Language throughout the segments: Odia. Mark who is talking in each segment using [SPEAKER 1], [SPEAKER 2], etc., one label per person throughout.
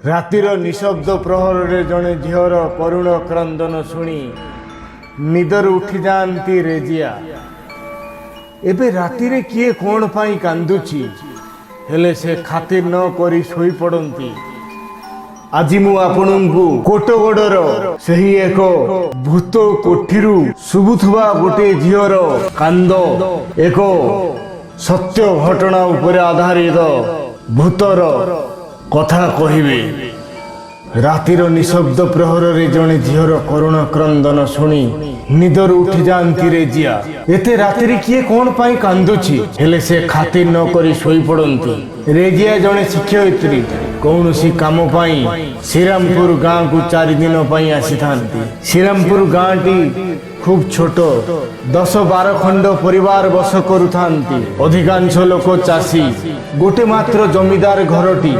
[SPEAKER 1] ରାତିର ନିଶବ୍ଦ ପ୍ରହରରେ ଜଣେ ଝିଅର କରୁଣ କ୍ରନ୍ଦନ ଶୁଣି ନିଦରୁ ଉଠି ଯାଆନ୍ତି ରେଜିଆ। ଏବେ ରାତିରେ କିଏ କ'ଣ ପାଇଁ କାନ୍ଦୁଛି, ହେଲେ ସେ ଖାତିର ନ କରି ଶୋଇପଡ଼ନ୍ତି। ଆଜି ମୁଁ ଆପଣଙ୍କୁ କୋଟଗଡ଼ର ସେହି ଏକ ଭୂତ କୋଠିରୁ ଶୁଭୁଥିବା ଗୋଟିଏ ଝିଅର କାନ୍ଦ, ଏକ ସତ୍ୟ ଘଟଣା ଉପରେ ଆଧାରିତ ଭୂତର କଥା କହିବି। ରାତିର ନିଶବ୍ଦ ପ୍ରହରରେ ଜଣେ ଝିଅର କରୁଣ କ୍ରନ୍ଦନ ଶୁଣି ନିଦରୁ ଉଠି ଯାଆନ୍ତି ରେଜିଆ। ଏତେ ରାତିରେ କିଏ କ'ଣ ପାଇଁ କାନ୍ଦୁଛି, ହେଲେ ସେ ଖାତିର ନ କରି ଶୋଇପଡ଼ନ୍ତି। ରେଜିଆ ଜଣେ ଶିକ୍ଷୟିତ୍ରୀ କୌଣସି କାମ ପାଇଁ ଶ୍ରୀରାମପୁର ଗାଁକୁ 4 ଦିନ ପାଇଁ ଆସିଥାନ୍ତି। ଶ୍ରୀରାମପୁର ଗାଁଟି ଖୁବ୍ ଛୋଟ, 10-12 ଖଣ୍ଡ ପରିବାର ବସ କରୁଥାନ୍ତି। ଅଧିକାଂଶ ଲୋକ ଚାଷୀ। ଗୋଟେ ମାତ୍ର ଜମିଦାର ଘରଟି,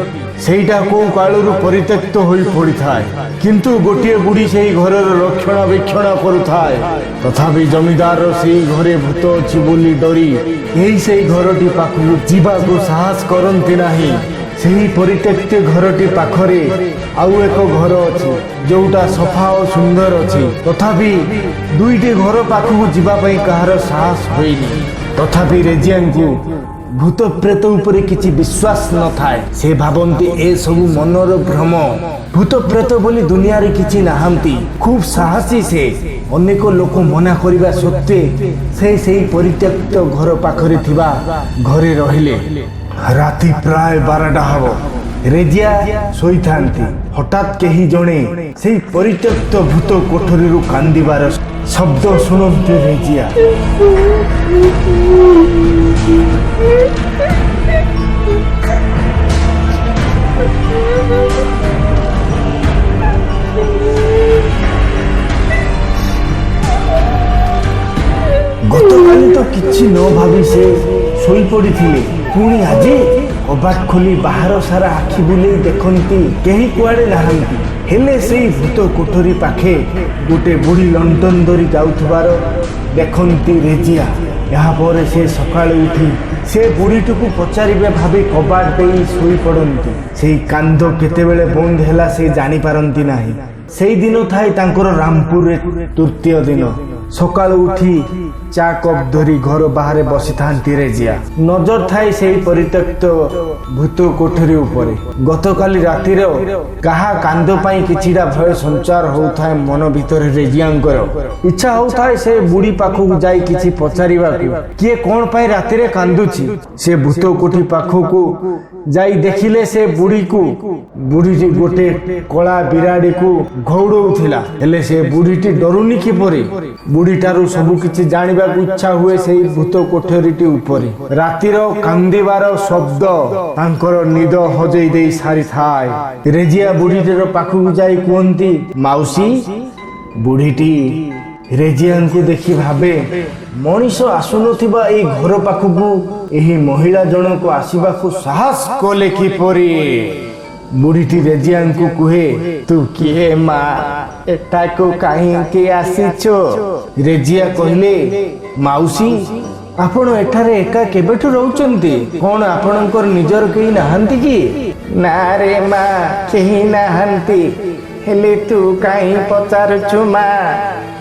[SPEAKER 1] ସେଇଟା କୋଉ କାଳରୁ ପରିତ୍ୟକ୍ତ ହୋଇ ପଡ଼ିଥାଏ, କିନ୍ତୁ ଗୋଟିଏ ବୁଢ଼ୀ ସେହି ଘରର ରକ୍ଷଣାବେକ୍ଷଣ କରୁଥାଏ। ତଥାପି ଜମିଦାରର ସେହି ଘରେ ଭୂତ ଅଛି ବୋଲି ଡରି କେହି ସେହି ଘରଟି ପାଖକୁ ଯିବାକୁ ସାହସ କରନ୍ତି ନାହିଁ। ସେହି ପରିତ୍ୟକ୍ତ ଘରଟି ପାଖରେ ଆଉ ଏକ ଘର ଅଛି, ଯୋଉଟା ସଫା ଓ ସୁନ୍ଦର ଅଛି। ତଥାପି 2ଟି ଘର ପାଖକୁ ଯିବା ପାଇଁ କାହାର ସାହସ ହୋଇନି। ତଥାପି ରେଜିଆଙ୍କୁ ଭୂତ ପ୍ରେତ ଉପରେ କିଛି ବିଶ୍ୱାସ ନଥାଏ। ସେ ଭାବନ୍ତି ଏସବୁ ମନର ଭ୍ରମ, ଭୂତ ପ୍ରେତ ବୋଲି ଦୁନିଆରେ କିଛି ନାହାନ୍ତି। ଖୁବ୍ ସାହସୀ ସେ। ଅନେକ ଲୋକ ମନା କରିବା ସତ୍ତ୍ୱେ ସେ ସେହି ପରିତ୍ୟକ୍ତ ଘର ପାଖରେ ଥିବା ଘରେ ରହିଲେ। ରାତି ପ୍ରାୟ 12ଟା ହେବ। ରେଜିଆ ଶୋଇଥାନ୍ତି। ହଠାତ୍ କେହି ଜଣେ ସେହି ପରିତ୍ୟକ୍ତ ଭୂତ କୋଠରୀରୁ କାନ୍ଦିବାର ଶବ୍ଦ ଶୁଣନ୍ତି ରେଜିଆ। ଗତକାଲି ତ କିଛି ନ ଭାବି ସେ ଶୋଇପଡ଼ିଥିଲେ, ପୁଣି ଆଜି କବାଟ ଖୋଲି ବାହାର ସାରା ଆଖି ବୁଲେଇ ଦେଖନ୍ତି କେହି କୁଆଡ଼େ ନାହାନ୍ତି। ହେଲେ ସେଇ ଭୂତ କୋଠରୀ ପାଖେ ଗୋଟେ ବୁଢ଼ୀ ଲଣ୍ଠନ ଧରି ଯାଉଥିବାର ଦେଖନ୍ତି ରେଜିଆ। ଏହାପରେ ସେ ସକାଳେ ଉଠି ସେ ବୁଢ଼ୀଟିକୁ ପଚାରିବେ ଭାବି କବାଟ ଦେଇ ଶୋଇପଡ଼ନ୍ତି। ସେଇ କାନ୍ଦ କେତେବେଳେ ବନ୍ଦ ହେଲା ସେ ଜାଣିପାରନ୍ତି ନାହିଁ। ସେଇ ଦିନ ଥାଏ ତାଙ୍କର ରାମପୁରରେ ତୃତୀୟ ଦିନ। ସକାଳୁ ଉଠି ଚା କପ୍ ଧରି ଘର ବାହାରେ ବସିଥାନ୍ତି ରେଜିଆ। ନଜର ଥାଏ ସେହି ପରିତ୍ୟକ୍ତ ଭୂତ କୋଠରୀ ଉପରେ। ଗତକାଲି ରାତିର କାହା କାନ୍ଦ ପାଇଁ କିଛିଟା ଭୟ ସଞ୍ଚାର ହେଉଥାଏ ମନ ଭିତରେ ରେଜିଆଙ୍କର। ଇଚ୍ଛା ହେଉଥାଏ ସେ ବୁଢ଼ୀ ପାଖକୁ ଯାଇ କିଛି ପଚାରିବାକୁ, କିଏ କ'ଣ ପାଇଁ ରାତିରେ କାନ୍ଦୁଛି। ସେ ଭୂତ କୋଠି ପାଖକୁ ଯାଇ ଦେଖିଲେ ସେ ବୁଢ଼ୀଟି ଗୋଟେ କଳା ବିରାଡ଼ିକୁ ଘଉଡ଼ଉଥିଲା। ହେଲେ ସେ ବୁଢ଼ୀଟି ଡରୁନି କିପରି? ବୁଢ଼ୀଠାରୁ ସବୁ କିଛି ଜାଣିବାକୁ ଇଚ୍ଛା ହୁଏ ସେଇ ଭୂତ କୋଠରୀଟି ଉପରେ। ରାତିର କାନ୍ଦିବାର ଶବ୍ଦ ତାଙ୍କର ନିଦ ହଜେଇ ଦେଇ ସାରିଥାଏ। ରେଜିଆ ବୁଢ଼ୀଟିର ପାଖକୁ ଯାଇ କୁହନ୍ତି, ମାଉସୀ। ବୁଢ଼ୀଟି ରେଜିଆଙ୍କୁ ଦେଖି ଭାବେ, ମଣିଷ ଆସୁନଥିବା ଏଇ ଘର ପାଖକୁ ଏହି ମହିଳା ଜଣକ ଆସିବାକୁ ସାହସ କଲେ କିପରି? ବୁଢ଼ୀଟି ରେଜିଆଙ୍କୁ କୁହେ, ତୁ କିଏ ମା? ଏଠାକୁ କାହିଁକି ଆସିଛ? ରେଜିଆ କହିଲେ, ମାଉସୀ, ଆପଣ ଏଠାରେ ଏକା କେବେଠୁ ରହୁଛନ୍ତି? କ'ଣ ଆପଣଙ୍କର ନିଜର କେହି ନାହାନ୍ତି କି? ନା ରେ ମା, କେହି ନାହାନ୍ତି। ହେଲେ ତୁ କାହିଁ ପଚାରୁଛୁ ମା?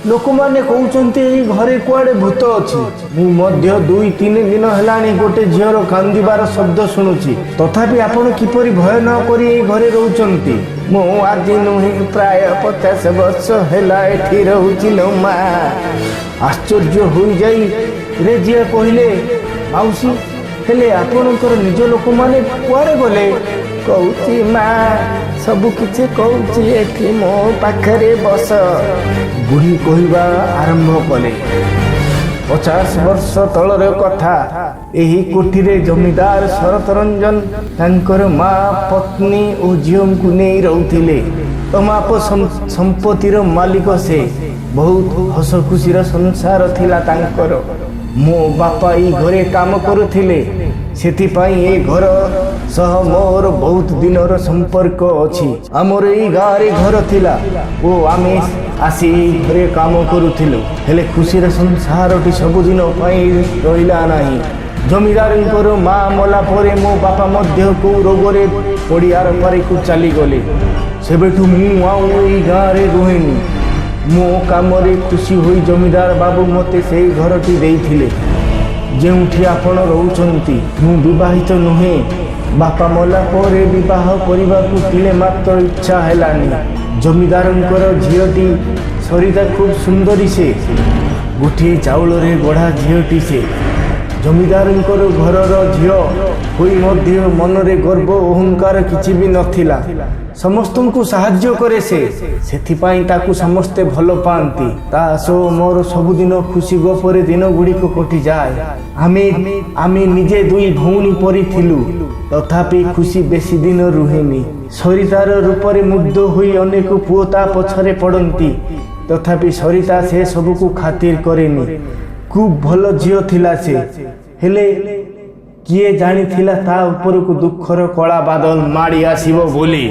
[SPEAKER 1] ଲୋକମାନେ କହୁଛନ୍ତି ଏଇ ଘରେ କୁଆଡ଼େ ଭୂତ ଅଛି। ମୁଁ ମଧ୍ୟ 2-3 ଦିନ ହେଲାଣି ଗୋଟେ ଝିଅର କାନ୍ଦିବାର ଶବ୍ଦ ଶୁଣୁଛି। ତଥାପି ଆପଣ କିପରି ଭୟ ନ କରି ଏଇ ଘରେ ରହୁଛନ୍ତି? ମୁଁ ଆଜି ନୁହେଁ, ପ୍ରାୟ 50 ବର୍ଷ ହେଲା ଏଠି ରହୁଛି ଲୋ ମା। ଆଶ୍ଚର୍ଯ୍ୟ ହୋଇଯାଇ ରେଜିଆ କହିଲେ, ମାଉସୀ, ହେଲେ ଆପଣଙ୍କର ନିଜ ଲୋକମାନେ କୁଆଡ଼େ ଗଲେ? କହୁଛି ମା, ସବୁ କିଛି କହୁଛି, ଏଠି ମୋ ପାଖରେ ବସ। ବୁଢ଼ୀ କହିବା ଆରମ୍ଭ କଲେ, 50 ବର୍ଷ ତଳର କଥା। ଏହି କୋଠିରେ ଜମିଦାର ଶରତ ରଞ୍ଜନ ତାଙ୍କର ମା, ପତ୍ନୀ ଓ ଝିଅଙ୍କୁ ନେଇ ରହୁଥିଲେ। ତମାପ ସମ୍ପତ୍ତିର ମାଲିକ ସେ। ବହୁତ ହସ ଖୁସିର ସଂସାର ଥିଲା ତାଙ୍କର। ମୋ ବାପା ଏଇ ଘରେ କାମ କରୁଥିଲେ, ସେଥିପାଇଁ ଏ ଘର ସହ ମୋର ବହୁତ ଦିନର ସମ୍ପର୍କ ଅଛି। ଆମର ଏଇ ଗାଁରେ ଘର ଥିଲା ଓ ଆମେ ଆସି ଏଇ ଘରେ କାମ କରୁଥିଲୁ। ହେଲେ ଖୁସିର ସଂସାରଟି ସବୁଦିନ ପାଇଁ ରହିଲା ନାହିଁ। ଜମିଦାରଙ୍କର ମା ମଲା ପରେ ମୋ ବାପା ମଧ୍ୟ କେଉଁ ରୋଗରେ ପଡ଼ିଆର ପାରିକୁ ଚାଲିଗଲେ। ସେବେଠୁ ମୁଁ ଆଉ ଏଇ ଗାଁରେ ରୁହେନି। ମୋ କାମରେ ଖୁସି ହୋଇ ଜମିଦାର ବାବୁ ମୋତେ ସେଇ ଘରଟି ଦେଇଥିଲେ ଯେଉଁଠି ଆପଣ ରହୁଛନ୍ତି। ମୁଁ ବିବାହିତ ନୁହେଁ। ବାପା ମଲା ପରେ ବିବାହ କରିବାକୁ ତିଳେ ମାତ୍ର ଇଚ୍ଛା ହେଲାନି। ଜମିଦାରଙ୍କର ଝିଅଟି ସରିତା ଖୁବ୍ ସୁନ୍ଦରୀ। ସେ ଗୋଟିଏ ଚାଉଳରେ ଗଢ଼ା ଝିଅଟି। ସେ ଜମିଦାରଙ୍କର ଘରର ଝିଅ ହୋଇ ମଧ୍ୟ ମନରେ ଗର୍ବ ଅହଙ୍କାର କିଛି ବି ନଥିଲା। ସମସ୍ତଙ୍କୁ ସାହାଯ୍ୟ କରେ ସେ, ସେଥିପାଇଁ ତାକୁ ସମସ୍ତେ ଭଲ ପାଆନ୍ତି। ତା ସହ ମୋର ସବୁଦିନ ଖୁସି ଗପରେ ଦିନ ଗୁଡ଼ିକ କଟିଯାଏ। ଆମେ ନିଜେ ଦୁଇ ଭଉଣୀ ପରି ଥିଲୁ। ତଥାପି ଖୁସି ବେଶୀ ଦିନ ରୁହେନି। ସରିତାର ରୂପରେ ମୁଗ୍ଧ ହୋଇ ଅନେକ ପୁଅ ତା ପଛରେ ପଡ଼ନ୍ତି। ତଥାପି ସରିତା ସେ ସବୁକୁ ଖାତିର କରେନି। ଖୁବ୍ ଭଲ ଝିଅ ଥିଲା ସେ। ହେଲେ କିଏ ଜାଣିଥିଲା ତା ଉପରକୁ ଦୁଃଖର କଳା ବାଦଲ ମାଡ଼ି ଆସିବ ବୋଲି।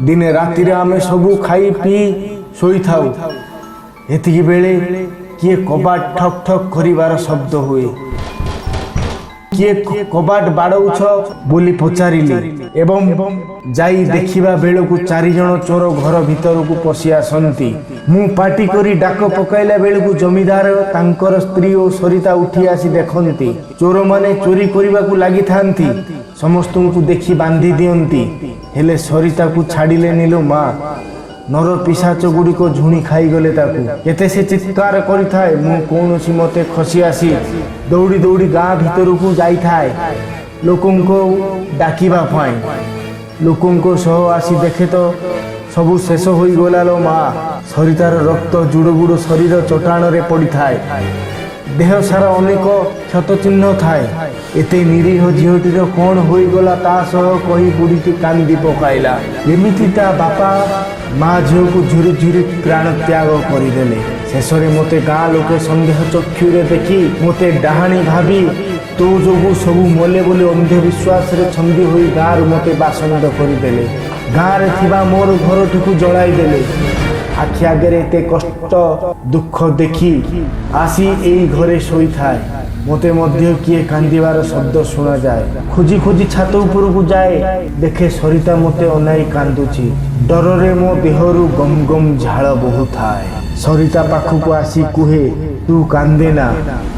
[SPEAKER 1] ଦିନେ ରାତିରେ ଆମେ ସବୁ ଖାଇ ପିଇ ଶୋଇଥାଉ। ଏତିକି ବେଳେ କିଏ କବାଟ ଠକ୍ ଠକ୍ କରିବାର ଶବ୍ଦ ହୁଏ। କିଏ କବାଟ ବାଡ଼ଉଛ ବୋଲି ପଚାରିଲି ଏବଂ ଯାଇ ଦେଖିବା ବେଳକୁ 4 ଜଣ ଚୋର ଘର ଭିତରକୁ ପଶି ଆସନ୍ତି। ମୁଁ ପାଟି କରି ଡାକ ପକାଇଲା ବେଳକୁ ଜମିଦାର, ତାଙ୍କର ସ୍ତ୍ରୀ ଓ ସରିତା ଉଠି ଆସି ଦେଖନ୍ତି ଚୋରମାନେ ଚୋରି କରିବାକୁ ଲାଗିଥାନ୍ତି। ସମସ୍ତଙ୍କୁ ଦେଖି ବାନ୍ଧି ଦିଅନ୍ତି। ହେଲେ ସରିତାକୁ ଛାଡ଼ିଲେନି ଲୋ ମା। ନର ପିଶାଚ ଗୁଡ଼ିକ ଝୁଣି ଖାଇଗଲେ ତାକୁ। କେତେ ସେ ଚିତ୍କାର କରିଥାଏ। ମୁଁ କୌଣସି ମତେ ଖସି ଆସି ଦୌଡ଼ି ଦୌଡ଼ି ଗାଁ ଭିତରକୁ ଯାଇଥାଏ ଲୋକଙ୍କୁ ଡାକିବା ପାଇଁ। ଲୋକଙ୍କ ସହ ଆସି ଦେଖେ ତ ସବୁ ଶେଷ ହୋଇଗଲା ଲୋ ମା। ସରିତାର ରକ୍ତ ଜୁଡ଼ୁବୁଡ଼ୁ ଶରୀର ଚଟାଣରେ ପଡ଼ିଥାଏ। ଦେହ ସାରା ଅନେକ କ୍ଷତ ଚିହ୍ନ ଥାଏ। ଏତେ ନିରୀହ ଝିଅଟିର କ'ଣ ହୋଇଗଲା ତା ସହ କହି ବୁଢ଼ୀଟି କାନ୍ଦି ପକାଇଲା। ଏମିତି ତା ବାପା ମା ଝିଅକୁ ଝୁରି ଝୁରି ପ୍ରାଣ ତ୍ୟାଗ କରିଦେଲେ। ଶେଷରେ ମୋତେ ଗାଁ ଲୋକେ ସନ୍ଦେହ ଚକ୍ଷୁରେ ଦେଖି ମୋତେ ଡାହାଣୀ ଭାବି ତୋ ଯୋଗୁଁ ସବୁ ମଲେ ବୋଲି ଅନ୍ଧବିଶ୍ୱାସରେ ଛନ୍ଦି ହୋଇ ଗାଁରୁ ମୋତେ ବାସନ୍ଦ କରିଦେଲେ। ଗାଁରେ ଥିବା ମୋର ଘରଟିକୁ ଜଳାଇ ଦେଲେ। ଆଖି ଆଗରେ ଏତେ କଷ୍ଟ ଦୁଃଖ ଦେଖି ଆସି ଏଇ ଘରେ ଶୋଇଥାଏ। ମୋତେ ମଧ୍ୟ କିଏ କାନ୍ଦିବାର ଶବ୍ଦ ଶୁଣାଯାଏ। ଖୋଜି ଖୋଜି ଛାତ ଉପରକୁ ଯାଏ। ଦେଖେ ସରିତା ମୋତେ ଅନାଇ କାନ୍ଦୁଛି। ଡରରେ ମୋ ଦେହରୁ ଗମ୍ ଗମ୍ ଝାଳ ବହୁଥାଏ। ସରିତା ପାଖକୁ ଆସି କୁହେ, ତୁ କାନ୍ଦେ ନା,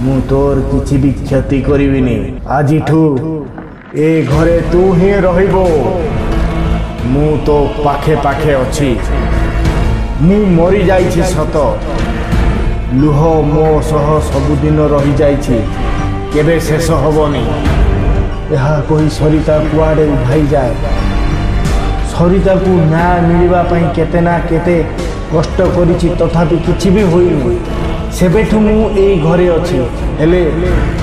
[SPEAKER 1] ମୁଁ ତୋର କିଛି ବି କ୍ଷତି କରିବିନି। ଆଜିଠୁ ଏ ଘରେ ତୁ ହିଁ ରହିବୁ। ମୁଁ ତୋ ପାଖେ ପାଖେ ଅଛି। ମୁଁ ମରିଯାଇଛି ସତ, ଲୁହ ମୋ ସହ ସବୁଦିନ ରହିଯାଇଛି, କେବେ ଶେଷ ହବନି। ଏହା କହି ସରିତା କୁଆଡ଼େ ଉଭାଇଯାଏ। ସରିତାକୁ ନ୍ୟାୟ ମିଳିବା ପାଇଁ କେତେ ନା କେତେ କଷ୍ଟ କରିଛି, ତଥାପି କିଛି ବି ହୋଇନି। ସେବେଠୁ ମୁଁ ଏଇ ଘରେ ଅଛି। ହେଲେ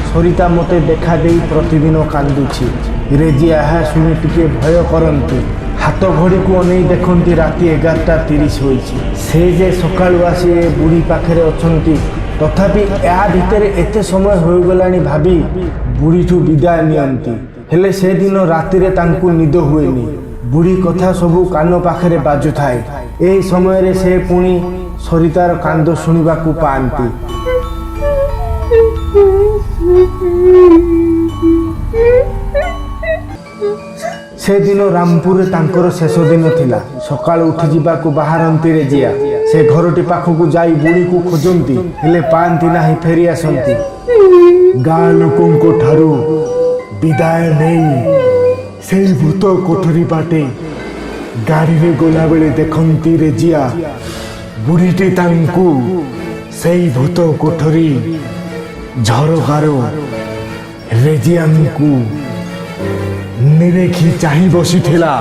[SPEAKER 1] ସରିତା ମୋତେ ଦେଖା ଦେଇ ପ୍ରତିଦିନ କାନ୍ଦୁଛି। ରେଜିଆ ଏହା ଶୁଣି ଟିକେ ଭୟ କରନ୍ତି। ହାତ ଘଡ଼ିକୁ ଅନେଇ ଦେଖନ୍ତି ରାତି 11:30 ହୋଇଛି। ସେ ଯେ ସକାଳୁ ଆସି ଏ ବୁଢ଼ୀ ପାଖରେ ଅଛନ୍ତି, ତଥାପି ଏହା ଭିତରେ ଏତେ ସମୟ ହୋଇଗଲାଣି ଭାବି ବୁଢ଼ୀଠୁ ବିଦାୟ ନିଅନ୍ତି। ହେଲେ ସେଦିନ ରାତିରେ ତାଙ୍କୁ ନିଦ ହୁଏନି। ବୁଢ଼ୀ କଥା ସବୁ କାନ ପାଖରେ ବାଜୁଥାଏ। ଏହି ସମୟରେ ସେ ପୁଣି ସରିତାର କାନ୍ଦ ଶୁଣିବାକୁ ପାଆନ୍ତି। ସେଦିନ ରାମପୁରରେ ତାଙ୍କର ଶେଷ ଦିନ ଥିଲା। ସକାଳୁ ଉଠି ଯିବାକୁ ବାହାରନ୍ତି ରେଜିଆ। ସେ ଘରଟି ପାଖକୁ ଯାଇ ବୁଢ଼ୀକୁ ଖୋଜନ୍ତି, ହେଲେ ପାଆନ୍ତି ନାହିଁ, ଫେରି ଆସନ୍ତି। ଗାଁ ଲୋକଙ୍କ ଠାରୁ ବିଦାୟ ନେଇ ସେଇ ଭୂତ କୋଠରୀ ବାଟେ ଗାଡ଼ିରେ ଗଲାବେଳେ ଦେଖନ୍ତି ରେଜିଆ ବୁଢ଼ୀଟି ତାଙ୍କୁ ସେଇ ଭୂତ କୋଠରୀ ଝରକାରୁ ରେଜିଆଙ୍କୁ ନିରେଖି ଚାହିଁ ବସିଥିଲା।